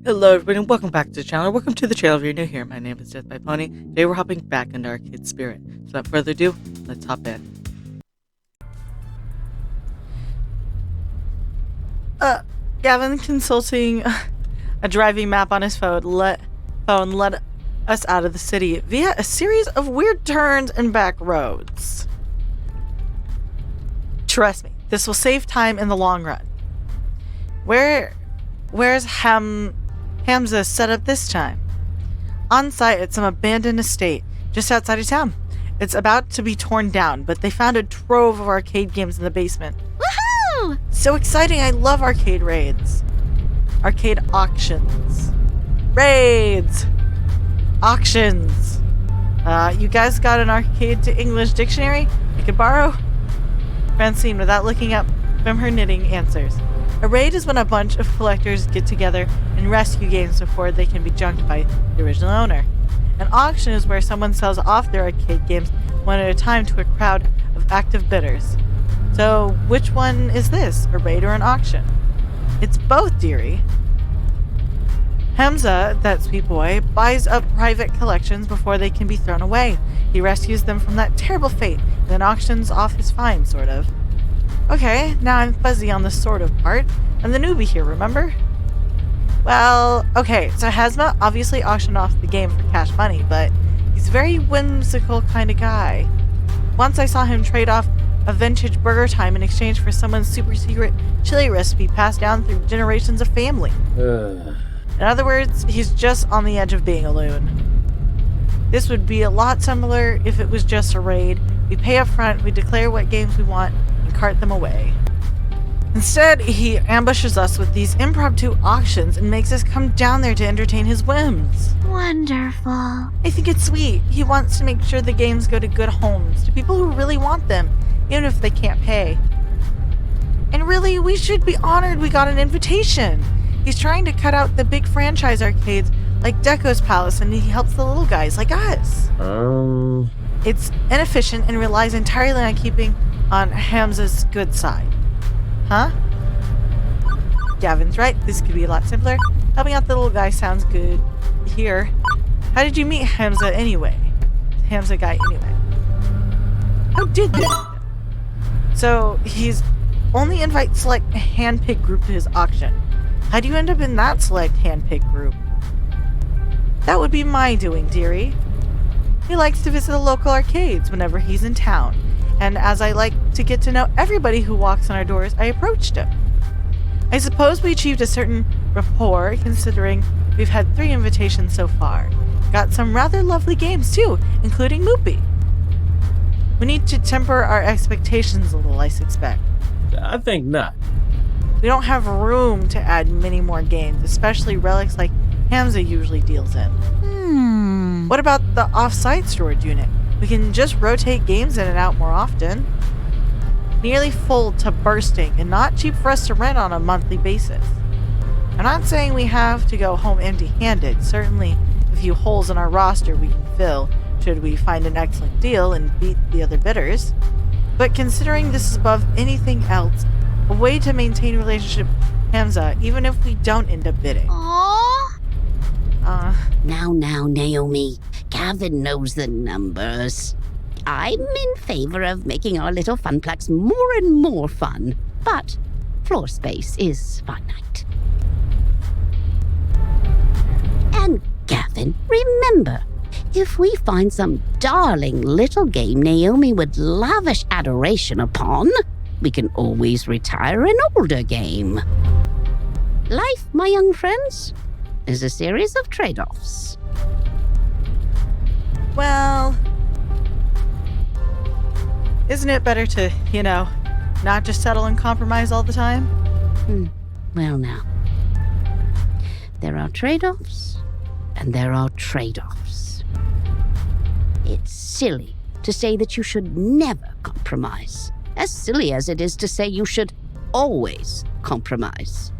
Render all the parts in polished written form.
Hello everybody and welcome back to the channel. Welcome to the channel if you're new here. My name is Death by Pony. Today we're hopping back into Arcade Spirit. So without further ado, let's hop in. Gavin consulting a driving map on his phone led us out of the city via a series of weird turns and back roads. Trust me, this will save time in the long run. Where's Hamza set up this time? On site at some abandoned estate just outside of town. It's about to be torn down, but they found a trove of arcade games in the basement. Woohoo! So exciting, I love arcade raids. Arcade auctions. Raids! Auctions. You guys got an arcade to English dictionary I could borrow? Francine, without looking up from her knitting, answers. A raid is when a bunch of collectors get together and rescue games before they can be junked by the original owner. An auction is where someone sells off their arcade games one at a time to a crowd of active bidders. So, which one is this, a raid or an auction? It's both, dearie. Hamza, that sweet boy, buys up private collections before they can be thrown away. He rescues them from that terrible fate, then auctions off his find, sort of. Okay, now I'm fuzzy on the sort of part. I'm the newbie here, remember? Well, okay, so Hazma obviously auctioned off the game for cash money, but he's a very whimsical kind of guy. Once I saw him trade off a vintage burger time in exchange for someone's super secret chili recipe passed down through generations of family. In other words, he's just on the edge of being a loon. This would be a lot similar if it was just a raid. We pay up front, we declare what games we want, and cart them away. Instead, he ambushes us with these impromptu auctions and makes us come down there to entertain his whims. Wonderful. I think it's sweet. He wants to make sure the games go to good homes, to people who really want them, even if they can't pay. And really, we should be honored we got an invitation. He's trying to cut out the big franchise arcades like Deco's Palace, and he helps the little guys like us. It's inefficient and relies entirely on keeping on Hamza's good side. Huh? Gavin's right. This could be a lot simpler. Helping out the little guy sounds good here. How did you meet Hamza anyway? Hamza guy anyway. How did you meet him? So he's only invites select handpicked group to his auction. How do you end up in that select handpicked group? That would be my doing, dearie. He likes to visit the local arcades whenever he's in town, and as I like to get to know everybody who walks in our doors, I approached him. I suppose we achieved a certain rapport, considering we've had 3 invitations so far. Got some rather lovely games too, including Moopy. We need to temper our expectations a little, I suspect. I think not. We don't have room to add many more games, especially relics like Hamza usually deals in. What about the off-site storage unit? We can just rotate games in and out more often. Nearly full to bursting and not cheap for us to rent on a monthly basis. I'm not saying we have to go home empty-handed. Certainly a few holes in our roster we can fill should we find an excellent deal and beat the other bidders. But considering this is above anything else, a way to maintain relationship with Hamza even if we don't end up bidding. Aww. Now, Naomi. Gavin knows the numbers. I'm in favor of making our little funplex more and more fun, but floor space is finite. And Gavin, remember, if we find some darling little game Naomi would lavish adoration upon, we can always retire an older game. Life, my young friends, is a series of trade-offs. Well, isn't it better to, not just settle and compromise all the time? Well now, there are trade-offs, and there are trade-offs. It's silly to say that you should never compromise, as silly as it is to say you should always compromise.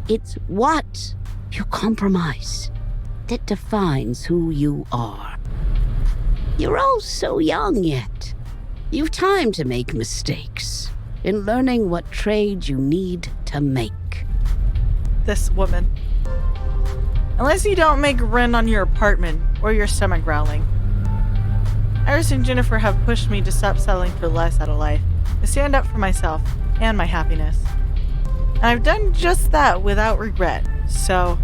It's what you compromise that defines who you are. You're all so young yet. You've time to make mistakes in learning what trade you need to make. This woman. Unless you don't make rent on your apartment or your stomach growling. Iris and Jennifer have pushed me to stop settling for less out of life, to stand up for myself and my happiness. And I've done just that without regret, so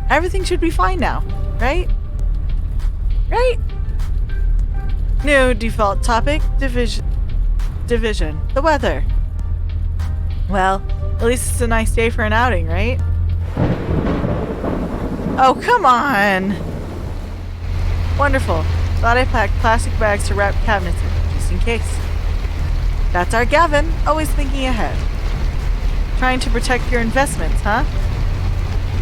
everything should be fine now, right? Right? New default topic, division, the weather. Well, at least it's a nice day for an outing, right? Oh, come on! Wonderful. Thought I packed plastic bags to wrap cabinets in, just in case. That's our Gavin, always thinking ahead. Trying to protect your investments, huh?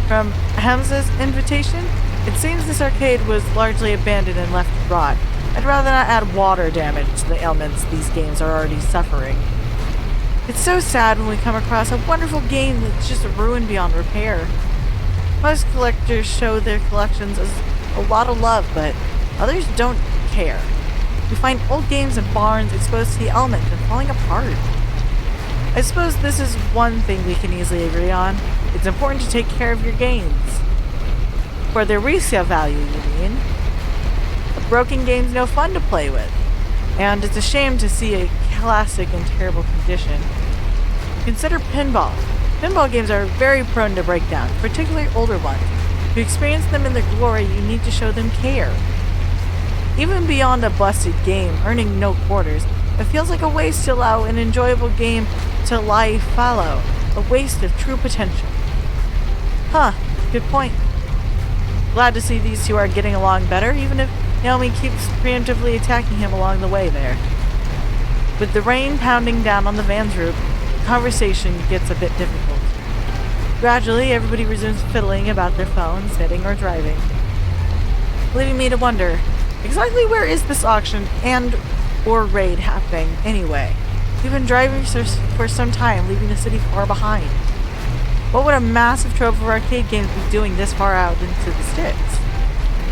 From Hamza's invitation, it seems this arcade was largely abandoned and left to rot. I'd rather not add water damage to the ailments these games are already suffering. It's so sad when we come across a wonderful game that's just ruined beyond repair. Most collectors show their collections as a lot of love, but others don't care. We find old games in barns exposed to the elements and falling apart. I suppose this is one thing we can easily agree on. It's important to take care of your games. For their resale value, you mean? A broken game's no fun to play with. And it's a shame to see a classic in terrible condition. Consider pinball. Pinball games are very prone to breakdown, particularly older ones. To experience them in their glory, you need to show them care. Even beyond a busted game, earning no quarters, it feels like a waste to allow an enjoyable game to lie fallow, a waste of true potential. Huh, good point. Glad to see these two are getting along better, even if Naomi keeps preemptively attacking him along the way there. With the rain pounding down on the van's roof, the conversation gets a bit difficult. Gradually, everybody resumes fiddling about their phones, knitting, or driving, leaving me to wonder, exactly where is this auction and or raid happening anyway? We've been driving for some time, leaving the city far behind. What would a massive trove of arcade games be doing this far out into the sticks?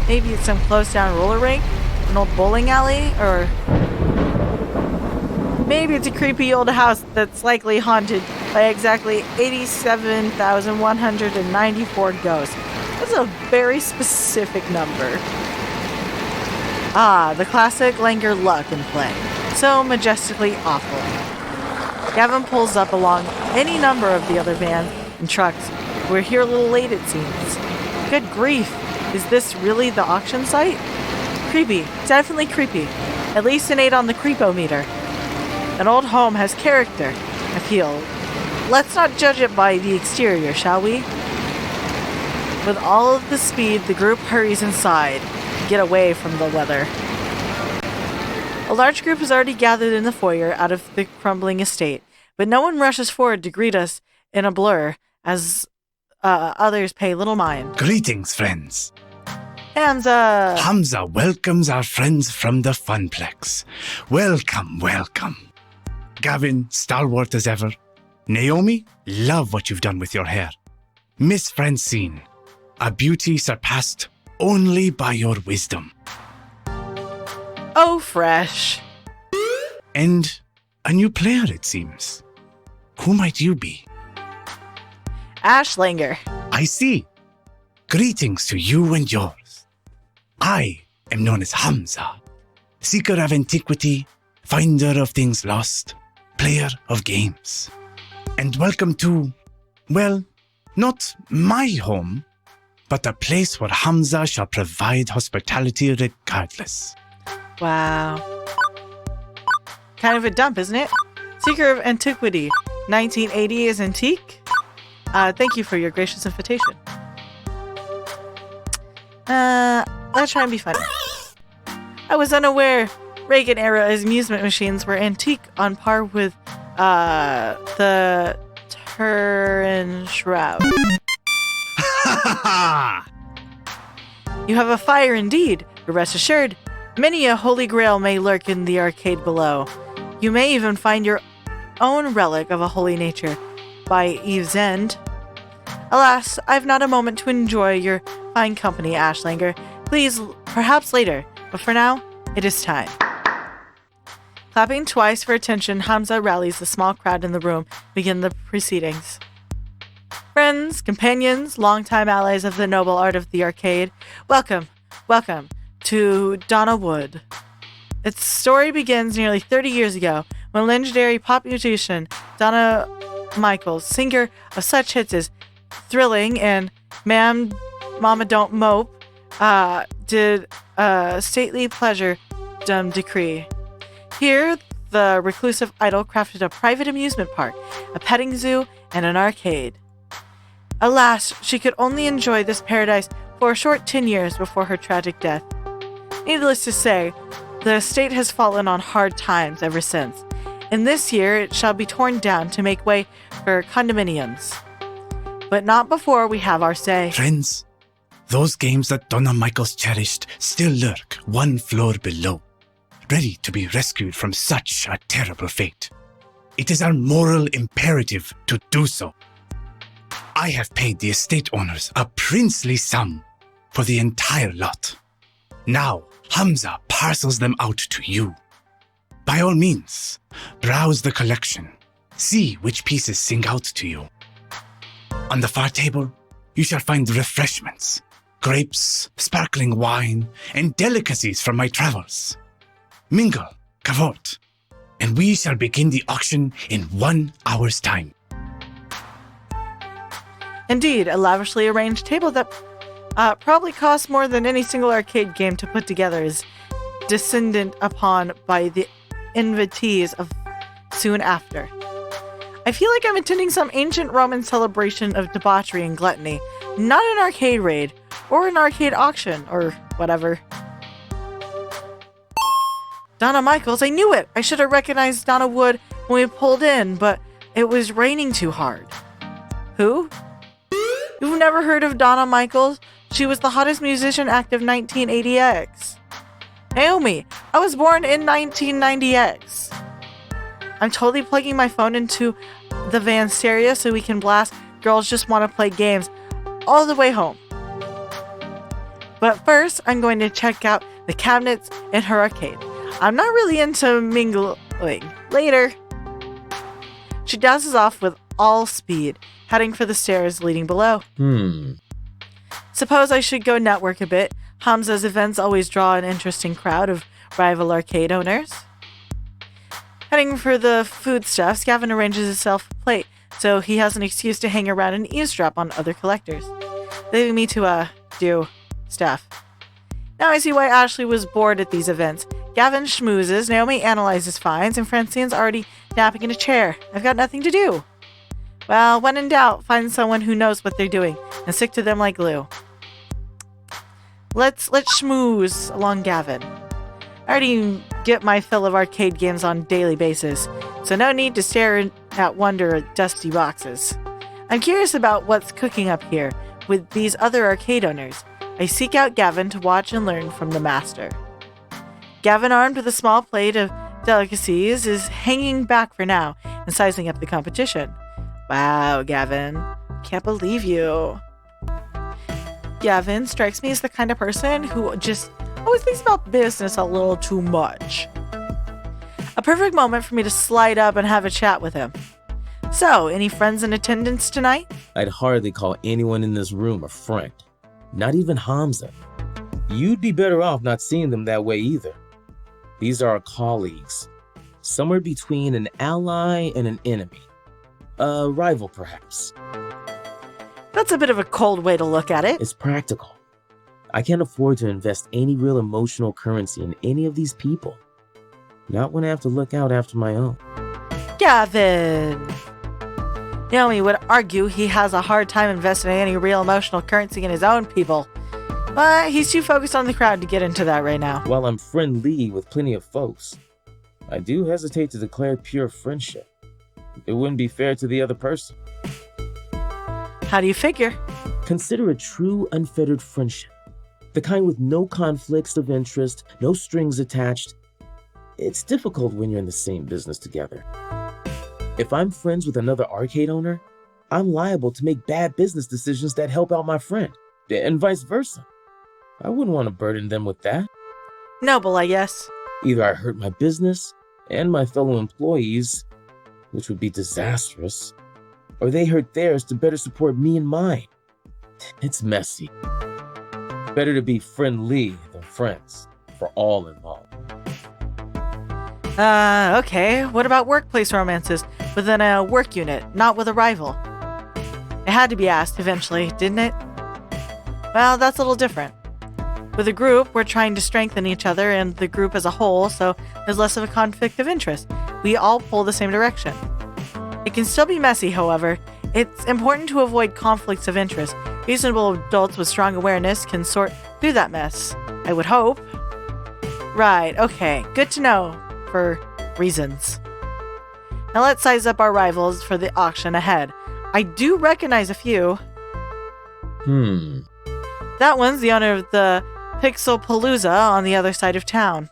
Maybe it's some closed-down roller rink, an old bowling alley, or maybe it's a creepy old house that's likely haunted by exactly 87,194 ghosts. That's a very specific number. Ah, the classic Langer luck in play. So majestically awful. Gavin pulls up along any number of the other vans and trucks. We're here a little late, it seems. Good grief. Is this really the auction site? Creepy. Definitely creepy. At least an 8 on the creepometer. An old home has character. I feel. Let's not judge it by the exterior, shall we? With all of the speed, the group hurries inside to get away from the weather. A large group has already gathered in the foyer out of the crumbling estate, but no one rushes forward to greet us in a blur as others pay little mind. Greetings, friends. Hamza! Hamza welcomes our friends from the Funplex. Welcome, welcome. Gavin, stalwart as ever. Naomi, love what you've done with your hair. Miss Francine, a beauty surpassed only by your wisdom. Oh, fresh. And a new player, it seems. Who might you be? Ash Langer. I see. Greetings to you and yours. I am known as Hamza, seeker of antiquity, finder of things lost, player of games. And welcome to, well, not my home, but a place where Hamza shall provide hospitality regardless. Wow. Kind of a dump, isn't it? Seeker of antiquity. 1980 is antique? Thank you for your gracious invitation. Let's try and be funny. I was unaware Reagan-era amusement machines were antique on par with, the Turin Shroud. You have a fire indeed, but rest assured, many a holy grail may lurk in the arcade below. You may even find your own relic of a holy nature by Eve's End. Alas, I've not a moment to enjoy your fine company, Ashlanger. Please, perhaps later, but for now, it is time. Clapping twice for attention, Hamza rallies the small crowd in the room, begin the proceedings. Friends, companions, longtime allies of the noble art of the arcade, welcome to Donna Wood. Its story begins nearly 30 years ago when legendary pop musician Donna Michaels, singer of such hits as Thrilling and Ma'am, Mama Don't Mope, did a stately pleasure dumb decree. Here, the reclusive idol crafted a private amusement park, a petting zoo, and an arcade. Alas, she could only enjoy this paradise for a short 10 years before her tragic death. Needless to say, the estate has fallen on hard times ever since, and this year it shall be torn down to make way for condominiums. But not before we have our say. Friends, those games that Donna Michaels cherished still lurk one floor below, ready to be rescued from such a terrible fate. It is our moral imperative to do so. I have paid the estate owners a princely sum for the entire lot. Now, Hamza parcels them out to you. By all means, browse the collection. See which pieces sing out to you. On the far table, you shall find refreshments, grapes, sparkling wine, and delicacies from my travels. Mingle, cavort, and we shall begin the auction in 1 hour's time. Indeed, a lavishly arranged table that probably costs more than any single arcade game to put together is descended upon by the invitees of soon after. I feel like I'm attending some ancient Roman celebration of debauchery and gluttony, not an arcade raid, or an arcade auction, or whatever. Donna Michaels, I knew it! I should have recognized Donna Wood when we pulled in, but it was raining too hard. Who? You've never heard of Donna Michaels? She was the hottest musician active 1980X. Naomi, I was born in 1990X. I'm totally plugging my phone into the van stereo so we can blast Girls Just Want to Play Games all the way home. But first, I'm going to check out the cabinets in her arcade. I'm not really into mingling. Later. She dashes off with all speed, heading for the stairs leading below. Suppose I should go network a bit. Hamza's events always draw an interesting crowd of rival arcade owners. Heading for the foodstuffs, Gavin arranges himself a plate, so he has an excuse to hang around and eavesdrop on other collectors, leaving me to, do stuff. Now I see why Ashley was bored at these events. Gavin schmoozes, Naomi analyzes finds, and Francine's already napping in a chair. I've got nothing to do. Well, when in doubt, find someone who knows what they're doing, and stick to them like glue. Let's schmooze along Gavin. I already get my fill of arcade games on a daily basis, so no need to stare at wonder at dusty boxes. I'm curious about what's cooking up here with these other arcade owners. I seek out Gavin to watch and learn from the master. Gavin, armed with a small plate of delicacies, is hanging back for now and sizing up the competition. Wow, Gavin. Can't believe you. Gavin strikes me as the kind of person who just always thinks about business a little too much. A perfect moment for me to slide up and have a chat with him. So, any friends in attendance tonight? I'd hardly call anyone in this room a friend. Not even Hamza. You'd be better off not seeing them that way either. These are our colleagues. Somewhere between an ally and an enemy. A rival, perhaps. That's a bit of a cold way to look at it. It's practical. I can't afford to invest any real emotional currency in any of these people. Not when I have to look out after my own. Gavin! Naomi would argue he has a hard time investing any real emotional currency in his own people. But he's too focused on the crowd to get into that right now. While I'm friendly with plenty of folks, I do hesitate to declare pure friendship. It wouldn't be fair to the other person. How do you figure? Consider a true unfettered friendship. The kind with no conflicts of interest, no strings attached. It's difficult when you're in the same business together. If I'm friends with another arcade owner, I'm liable to make bad business decisions that help out my friend, and vice versa. I wouldn't want to burden them with that. Noble, I guess. Either I hurt my business and my fellow employees, which would be disastrous, or they hurt theirs to better support me and mine. It's messy. Better to be friendly than friends for all involved. Okay. What about workplace romances within a work unit, not with a rival? It had to be asked eventually, didn't it? Well, that's a little different. With a group, we're trying to strengthen each other and the group as a whole, so there's less of a conflict of interest. We all pull the same direction. It can still be messy, however. It's important to avoid conflicts of interest. Reasonable adults with strong awareness can sort through that mess, I would hope. Right, okay, good to know, for reasons. Now let's size up our rivals for the auction ahead. I do recognize a few. That one's the owner of the Pixel Palooza on the other side of town.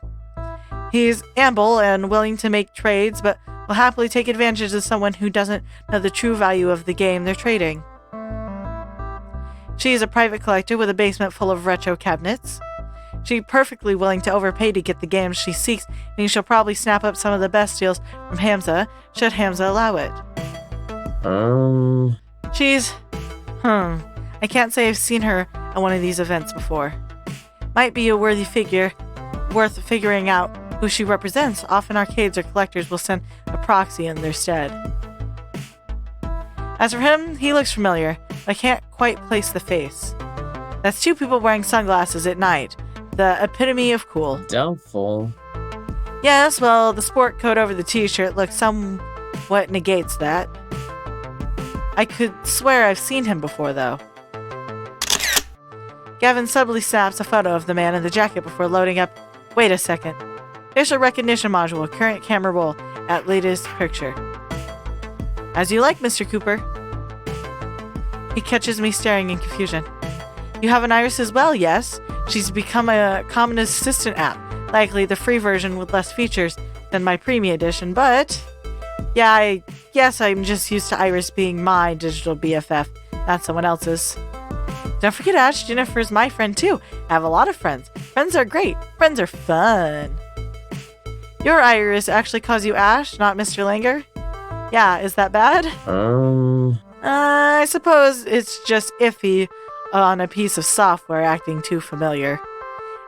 He's amble and willing to make trades, but will happily take advantage of someone who doesn't know the true value of the game they're trading. She is a private collector with a basement full of retro cabinets. She's perfectly willing to overpay to get the games she seeks, meaning she'll probably snap up some of the best deals from Hamza, should Hamza allow it. She's... I can't say I've seen her at one of these events before. Might be a worthy figure, worth figuring out who she represents. Often arcades or collectors will send a proxy in their stead. As for him, he looks familiar, but I can't quite place the face. That's two people wearing sunglasses at night. The epitome of cool. Doubtful. Yes, well, the sport coat over the t-shirt looks somewhat negates that. I could swear I've seen him before, though. Gavin subtly snaps a photo of the man in the jacket before loading up. Wait a second. Facial recognition module, current camera roll, at latest picture. As you like, Mr. Cooper. He catches me staring in confusion. You have an Iris as well, yes? She's become a common assistant app, likely the free version with less features than my premium edition, but... Yeah, I guess I'm just used to Iris being my digital BFF, not someone else's. Don't forget Ash, Jennifer's my friend too. I have a lot of friends. Friends are great. Friends are fun. Your Iris actually calls you Ash, not Mr. Langer? Yeah, is that bad? I suppose it's just iffy on a piece of software acting too familiar.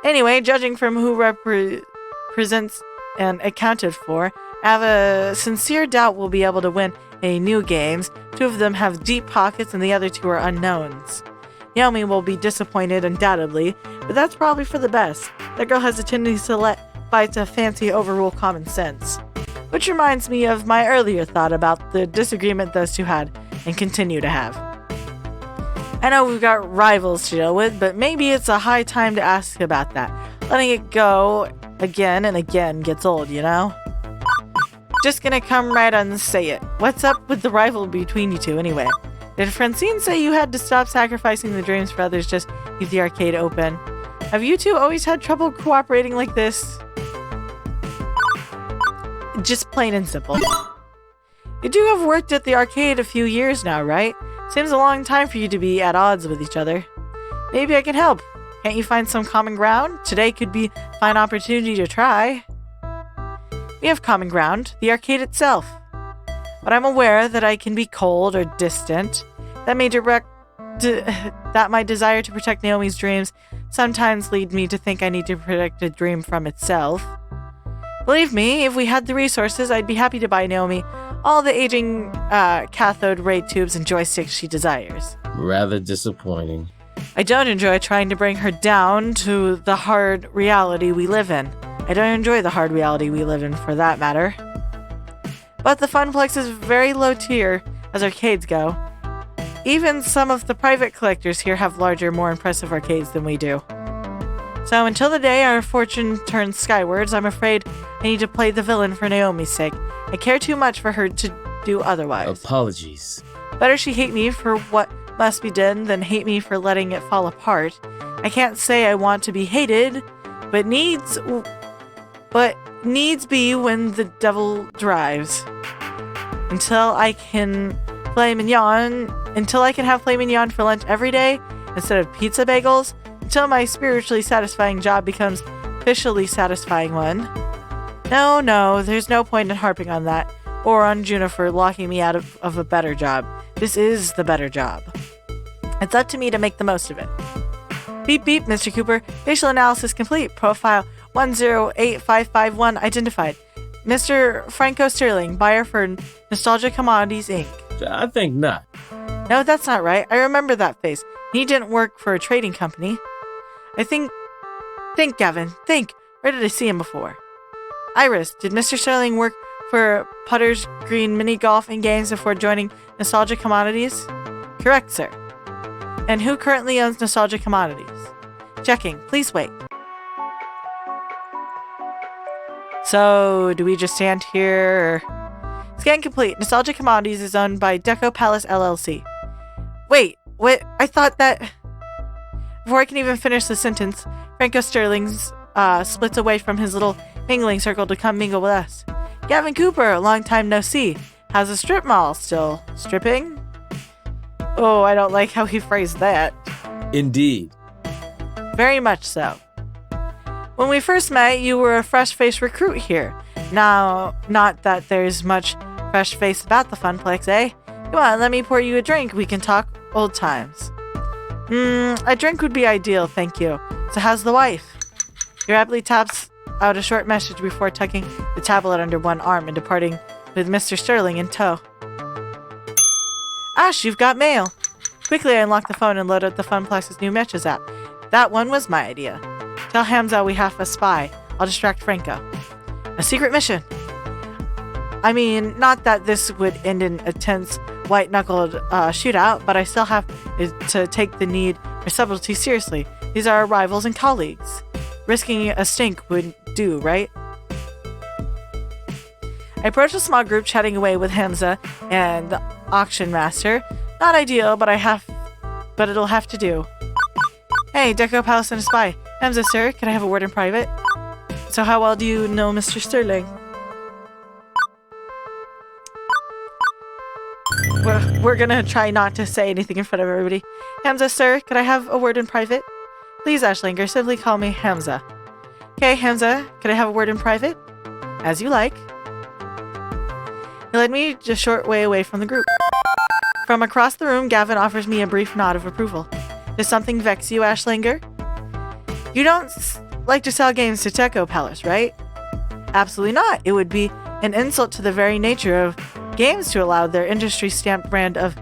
Anyway, judging from who represents and accounted for, I have a sincere doubt we'll be able to win any new games. Two of them have deep pockets and the other two are unknowns. Naomi will be disappointed undoubtedly, but that's probably for the best. That girl has a tendency to let fights of fancy overrule common sense. Which reminds me of my earlier thought about the disagreement those two had and continue to have. I know we've got rivals to deal with, but maybe it's a high time to ask about that. Letting it go again and again gets old, you know? Just gonna come right on and say it. What's up with the rivalry between you two anyway? Did Francine say you had to stop sacrificing the dreams for others, just keep the arcade open? Have you two always had trouble cooperating like this? Just plain and simple. You do have worked at the arcade a few years now, right? Seems a long time for you to be at odds with each other. Maybe I can help. Can't you find some common ground? Today could be a fine opportunity to try. We have common ground, the arcade itself. But I'm aware that I can be cold or distant. That my desire to protect Naomi's dreams sometimes lead me to think I need to protect a dream from itself. Believe me, if we had the resources, I'd be happy to buy Naomi all the aging cathode ray tubes and joysticks she desires. Rather disappointing. I don't enjoy trying to bring her down to the hard reality we live in. I don't enjoy the hard reality we live in, for that matter. But the Funplex is very low tier as arcades go. Even some of the private collectors here have larger, more impressive arcades than we do. So until the day our fortune turns skywards, I'm afraid I need to play the villain for Naomi's sake. I care too much for her to do otherwise. Apologies. Better she hate me for what must be done than hate me for letting it fall apart. I can't say I want to be hated, but needs be when the devil drives. Until I can have filet mignon for lunch every day instead of pizza bagels, until my spiritually satisfying job becomes officially satisfying one. No, there's no point in harping on that, or on Junifer locking me out of a better job. This is the better job. It's up to me to make the most of it. Beep beep, Mr. Cooper. Facial analysis complete. Profile 108551 identified. Mr. Franco Sterling, buyer for Nostalgia Commodities, Inc. I think not. No, that's not right. I remember that face. He didn't work for a trading company. Think, Gavin. Think. Where did I see him before? Iris, did Mr. Sterling work for Putter's Green Mini Golf and Games before joining Nostalgia Commodities? Correct, sir. And who currently owns Nostalgia Commodities? Checking. Please wait. So, do we just stand here? Scan complete. Nostalgia Commodities is owned by Deco Palace LLC. Wait, what? I thought that... Before I can even finish the sentence, Franco Sterling splits away from his little mingling circle to come mingle with us. Gavin Cooper, long time no see. How's the strip mall? Still stripping? Oh, I don't like how he phrased that. Indeed. Very much so. When we first met, you were a fresh-faced recruit here. Now, not that there's much fresh face about the Funplex, eh? Come on, let me pour you a drink. We can talk old times. A drink would be ideal, thank you. So how's the wife? He rapidly taps out a short message before tucking the tablet under one arm and departing with Mr. Sterling in tow. Ash, you've got mail. Quickly, I unlocked the phone and loaded the Funplex's new Messages app. That one was my idea. Tell Hamza we have a spy. I'll distract Franco. A secret mission. I mean, not that this would end in a tense, white-knuckled shootout, but I still have to take the need for subtlety seriously. These are our rivals and colleagues. Risking a stink would do, right? I approached a small group chatting away with Hamza and the auction master. Not ideal, but it'll have to do. Hey, Deco Palace and a spy. Hamza, sir, can I have a word in private? So how well do you know Mr. Sterling? We're gonna try not to say anything in front of everybody. Hamza, sir, could I have a word in private? Please, Ashlinger, simply call me Hamza. Okay, Hamza, could I have a word in private? As you like. He led me just a short way away from the group. From across the room, Gavin offers me a brief nod of approval. Does something vex you, Ashlinger? You don't like to sell games to Deco Palace, right? Absolutely not. It would be an insult to the very nature of games to allow their industry-stamped brand of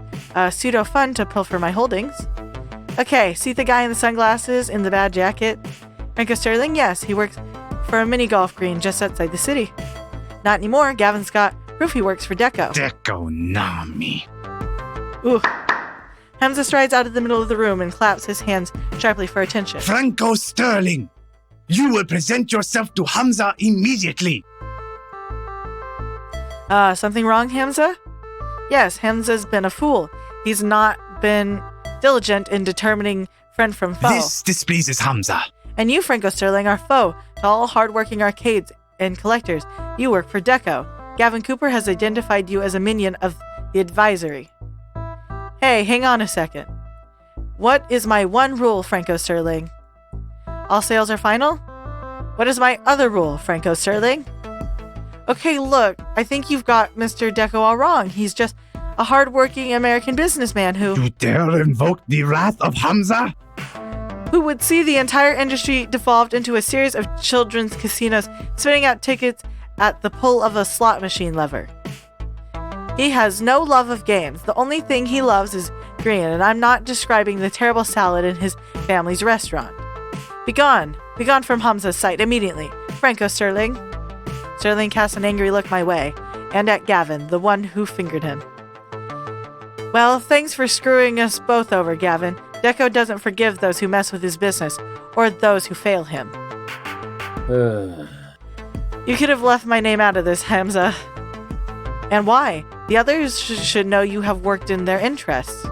pseudo-fun to pilfer my holdings. Okay, see the guy in the sunglasses in the bad jacket? Franco Sterling? Yes, he works for a mini golf green just outside the city. Not anymore. Gavin's got proof he works for Deco. Deco Nami. Ooh. Hamza strides out of the middle of the room and claps his hands sharply for attention. Franco Sterling, you will present yourself to Hamza immediately. Something wrong, Hamza? Yes, Hamza's been a fool. He's not been diligent in determining friend from foe. This displeases Hamza. And you, Franco Sterling, are foe to all hardworking arcades and collectors. You work for Deco. Gavin Cooper has identified you as a minion of the advisory. Hey, hang on a second. What is my one rule, Franco Sterling? All sales are final? What is my other rule, Franco Sterling? Okay, look, I think you've got Mr. Deco all wrong. He's just a hardworking American businessman who You dare invoke the wrath of Hamza? would see the entire industry devolved into a series of children's casinos spitting out tickets at the pull of a slot machine lever. He has no love of games. The only thing he loves is green, and I'm not describing the terrible salad in his family's restaurant. Begone! Begone from Hamza's sight immediately. Franco Sterling. Sterling cast an angry look my way, and at Gavin, the one who fingered him. Well, thanks for screwing us both over, Gavin. Deco doesn't forgive those who mess with his business, or those who fail him. You could have left my name out of this, Hamza. And why? The others should know you have worked in their interests.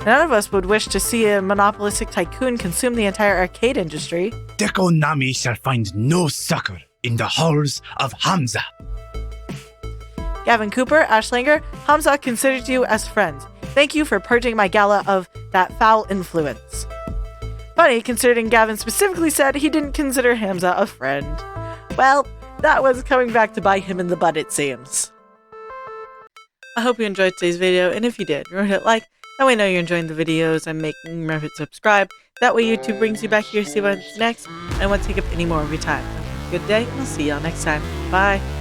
None of us would wish to see a monopolistic tycoon consume the entire arcade industry. Deco Nami shall find no succor in the halls of Hamza. Gavin Cooper, Ashlinger, Hamza considered you as friends. Thank you for purging my gala of that foul influence. Funny, considering Gavin specifically said he didn't consider Hamza a friend. Well, that was coming back to bite him in the butt, it seems. I hope you enjoyed today's video, and if you did, remember to hit like. That way I know you're enjoying the videos I'm making. Remember to subscribe. That way YouTube brings you back here to see what's next. And I won't take up any more of your time. Have a good day, and I'll see y'all next time. Bye.